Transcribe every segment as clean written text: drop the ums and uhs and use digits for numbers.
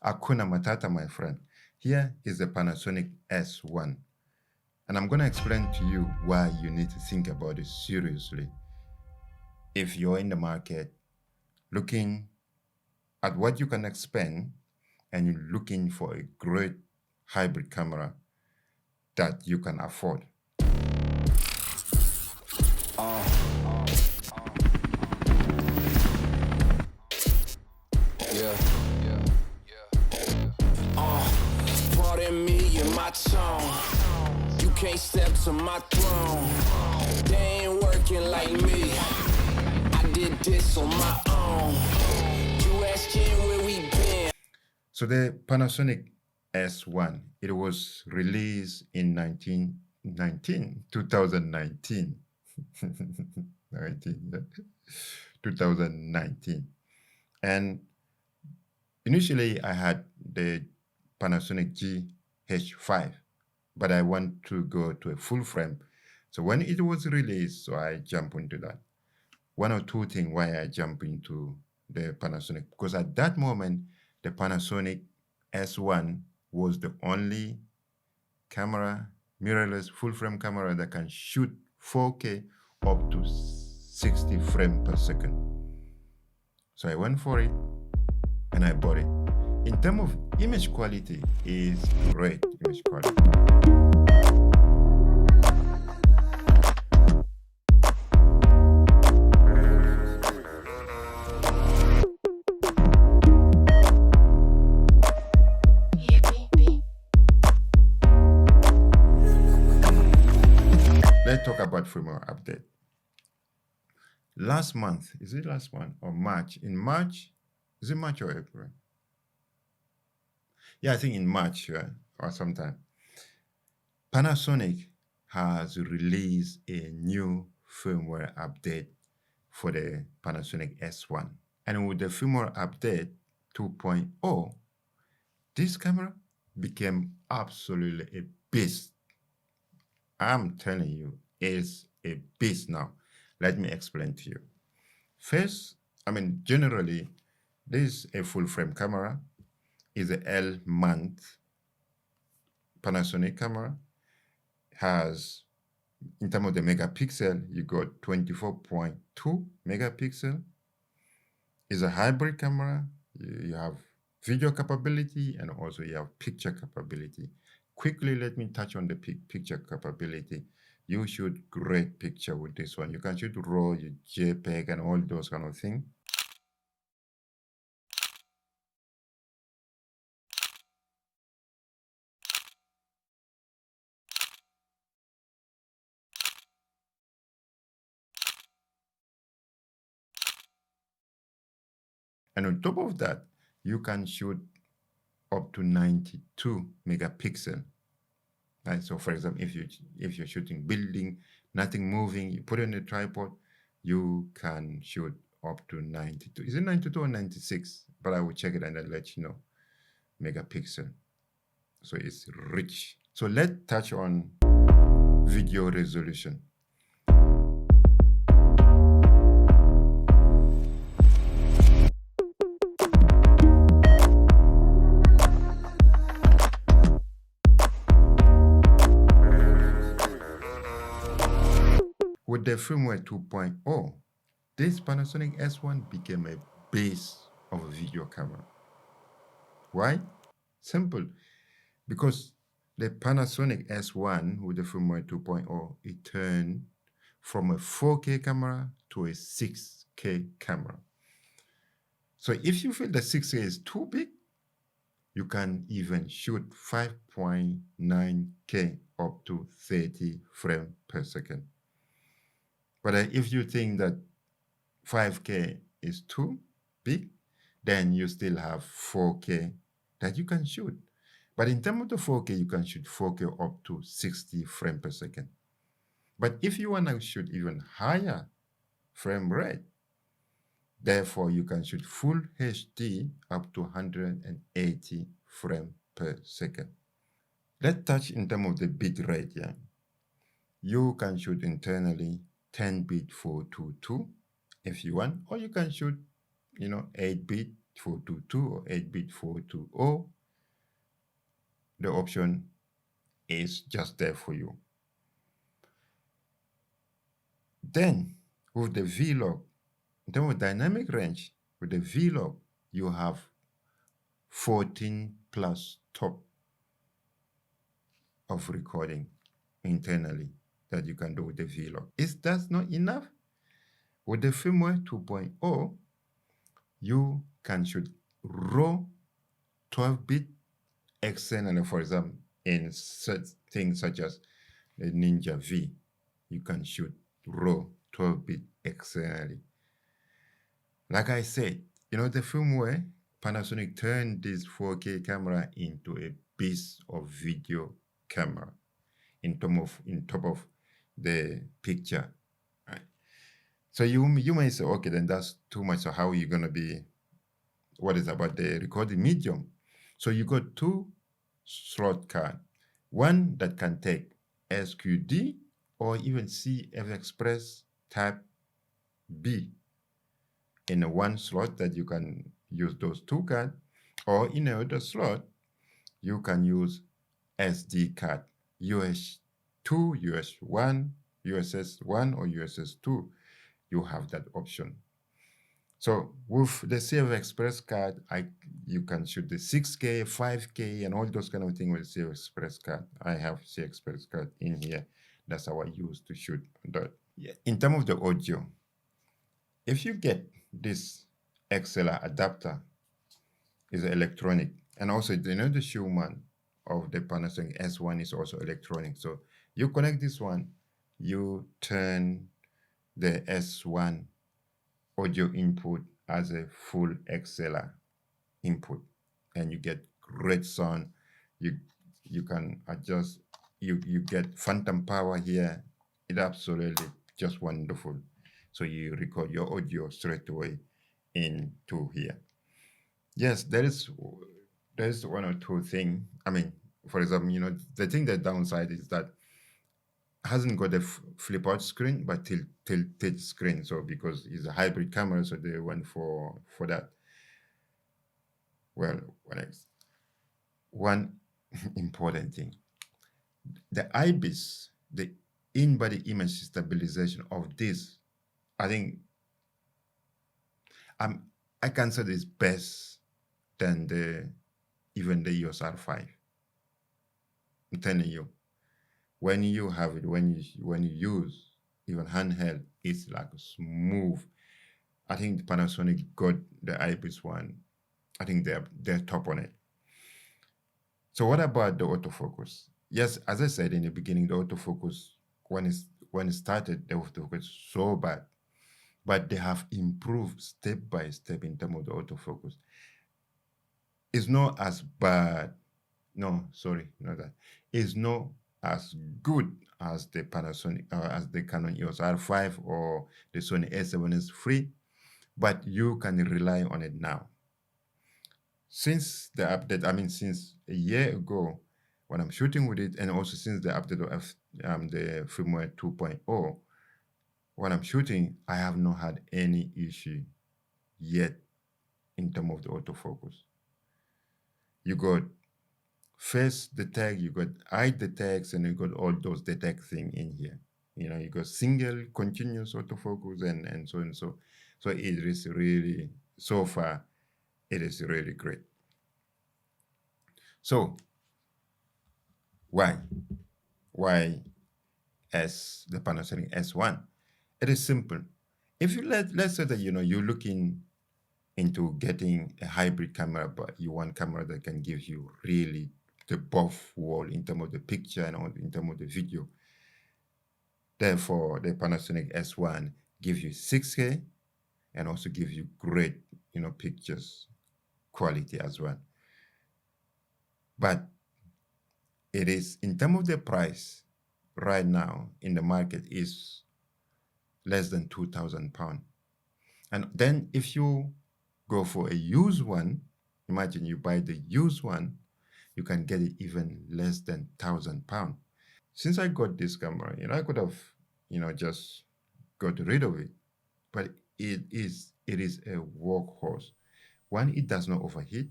Hakuna Matata, my friend. Here is the Panasonic S1. And I'm going to explain to you why you need to think about it seriously. If you're in the market looking at what you can expend and you're looking for a great hybrid camera that you can afford. Pardon me and my tone. You can't step to my throne. They ain't working like me. I did this on my own. You asking where we been. So the Panasonic S1, it was released in 2019. 2019. And initially I had the Panasonic GH5, but I want to go to a full frame. So when it was released, so I jump into that. One or two things why I jump into the Panasonic, because at that moment, the Panasonic S1 was the only camera, mirrorless full frame camera that can shoot 4K up to 60 frames per second. So I went for it and I bought it. In terms of image quality, is great image quality. Let's talk about firmware update. Last month, is it last month or March? In March, is it March or April? Yeah, I think in March or sometime. Panasonic has released a new firmware update for the Panasonic S1. And with the firmware update 2.0, this camera became absolutely a beast. I'm telling you, it's a beast now. Let me explain to you. First, generally, this is a full frame camera. Is a L-mount Panasonic camera. Has, in terms of the megapixel, you got 24.2 megapixel. Is a hybrid camera. You have video capability and also you have picture capability. Quickly, let me touch on the picture capability. You shoot great picture with this one. You can shoot RAW, JPEG, and all those kind of things. And on top of that, you can shoot up to 92 megapixel. Right? So for example, if you're shooting building, nothing moving, you put it on a tripod, you can shoot up to 92. Is it 92 or 96? But I will check it and I'll let you know. Megapixel. So it's rich. So let's touch on video resolution. With the firmware 2.0, this Panasonic S1 became a base of a video camera. Why? Simple. Because the Panasonic S1 with the firmware 2.0, it turned from a 4K camera to a 6K camera. So if you feel the 6K is too big, you can even shoot 5.9K up to 30 frames per second. But if you think that 5K is too big, then you still have 4K that you can shoot. But in terms of the 4K, you can shoot 4K up to 60 frames per second. But if you want to shoot even higher frame rate, therefore you can shoot full HD up to 180 frames per second. Let's touch in terms of the bit rate. Yeah, you can shoot internally 10-bit 422 if you want, or you can shoot 8-bit 422 or 8-bit 420, the option is just there for you. Then with the V-Log, in terms of dynamic range, with the V-Log, you have 14 plus top of recording internally that you can do with the V-Log. Is that not enough? With the firmware 2.0, you can shoot raw 12-bit externally, for example, in such things such as the Ninja V, you can shoot raw 12-bit externally. Like I said, the firmware, Panasonic turned this 4K camera into a piece of video camera in top of the picture. Right? So you may say, okay, then that's too much. So how are you gonna be? What is about the recording medium? So you got two slot card, one that can take SQD or even CF Express Type B in a one slot that you can use those two cards, or in another slot you can use SD card, US2, US1, USS1 or USS2. You have that option. So with the CF Express card, you can shoot the 6K, 5K, and all those kind of things with CF Express card. I have CF Express card in here. That's how I use to shoot that. Yeah. In terms of the audio, if you get this XLR adapter, is electronic, and also the Schumann of the Panasonic S1 is also electronic. So you connect this one, you turn the S1 audio input as a full XLR input, and you get great sound. You can adjust. You get phantom power here. It's absolutely just wonderful. So you record your audio straight away into here. Yes, there is one or two things. I mean, for example, the thing that downside is that hasn't got a flip out screen, but tilted screen. So because it's a hybrid camera, so they went for that. Well, one important thing, the IBIS, the in-body image stabilization of this, I think I can say this best than even the EOS R5. I'm telling you, when you have it, when you use even handheld, it's like smooth. I think Panasonic got the IBIS one. I think they're top on it. So what about the autofocus? Yes, as I said in the beginning, the autofocus when it started, the autofocus so bad, but they have improved step by step in terms of the autofocus. It's not as bad. No, sorry, not that. It's not as good as the Panasonic, as the Canon EOS R5 or the Sony A7S III, but you can rely on it now. Since the update, I mean, since a year ago, when I'm shooting with it, and also since the update of the firmware 2.0, when I'm shooting, I have not had any issue yet in terms of the autofocus. You got face detect, you got eye detects, and you got all those detect thing in here. You got single continuous autofocus and so and so. So it is really, so far, it is really great. So why as the Panasonic S1? It is simple. If you let's say that you're looking into getting a hybrid camera, but you want camera that can give you really the buff wall in terms of the picture and in terms of the video. Therefore, the Panasonic S1 gives you 6K and also gives you great, pictures quality as well. But it is, in terms of the price, right now in the market is less than £2,000. And then if you go for a used one, imagine you buy the used one, you can get it even less than £1,000. Since I got this camera, I could have, just got rid of it, but it is a workhorse. One, it does not overheat.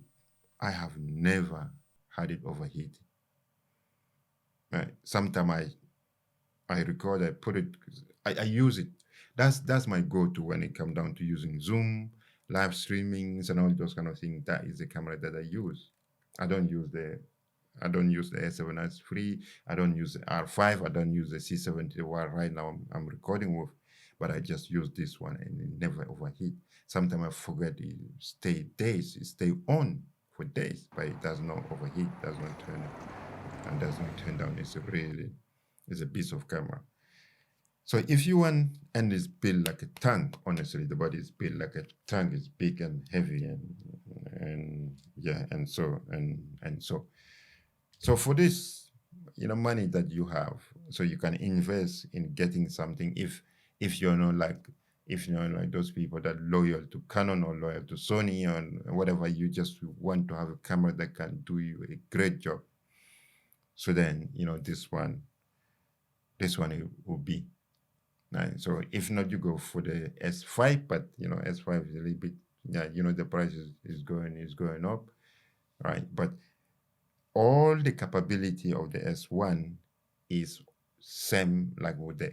I have never had it overheat. Right. Sometimes I record, I put it, I use it. That's my go-to when it comes down to using Zoom, live streamings, and all those kind of things. That is the camera that I use. I don't use the S7 as free. I don't use the R5. I don't use the C70 one right now I'm recording with, but I just use this one and it never overheat. Sometimes I forget it stay days, it stay on for days, but it does not overheat, does not turn and does not turn down. It's a piece of camera. So if you want, and it's built like a tank, honestly, the body is built like a tank. It's big and heavy and yeah, and so. So for this, money that you have, so you can invest in getting something if you're not like those people that loyal to Canon or loyal to Sony or whatever, you just want to have a camera that can do you a great job. So then, this one it will be. Right. So if not, you go for the S5, but S5 is a little bit, the price is going up, right? But all the capability of the S1 is same like with the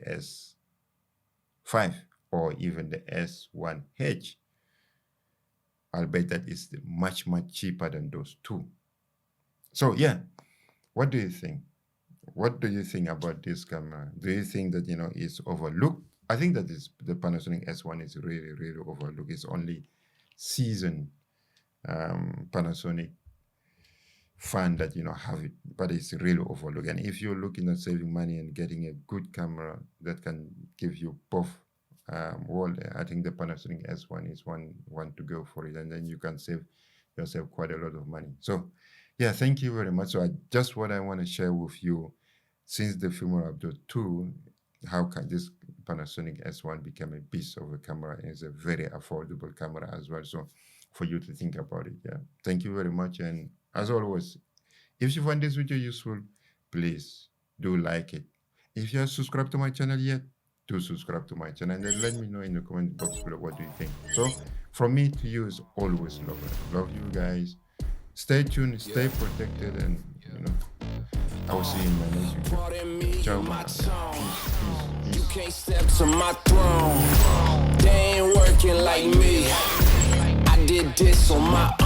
S5 or even the S1H. I'll bet that is much cheaper than those two. So yeah, what do you think? What do you think about this camera? Do you think that it's overlooked? I think that the Panasonic S1 is really overlooked. It's only seasoned Panasonic fan that have it, but it's really overlooked. And if you're looking at saving money and getting a good camera that can give you both world, I think the Panasonic S1 is one to go for it, and then you can save yourself quite a lot of money. So yeah, thank you very much. So just what I want to share with you, since the firmware update 2, how can this Panasonic S1 become a beast of a camera, and it's a very affordable camera as well. So for you to think about it, yeah. Thank you very much. And as always, if you find this video useful, please do like it. If you are subscribed to my channel yet, do subscribe to my channel and then let me know in the comment box below what do you think. So from me to you is always love. Love you guys. Stay tuned, stay protected, and I will see you in my next video. Ciao, man. Peace. You can't step to my throne. They ain't working like me. I did this on my own.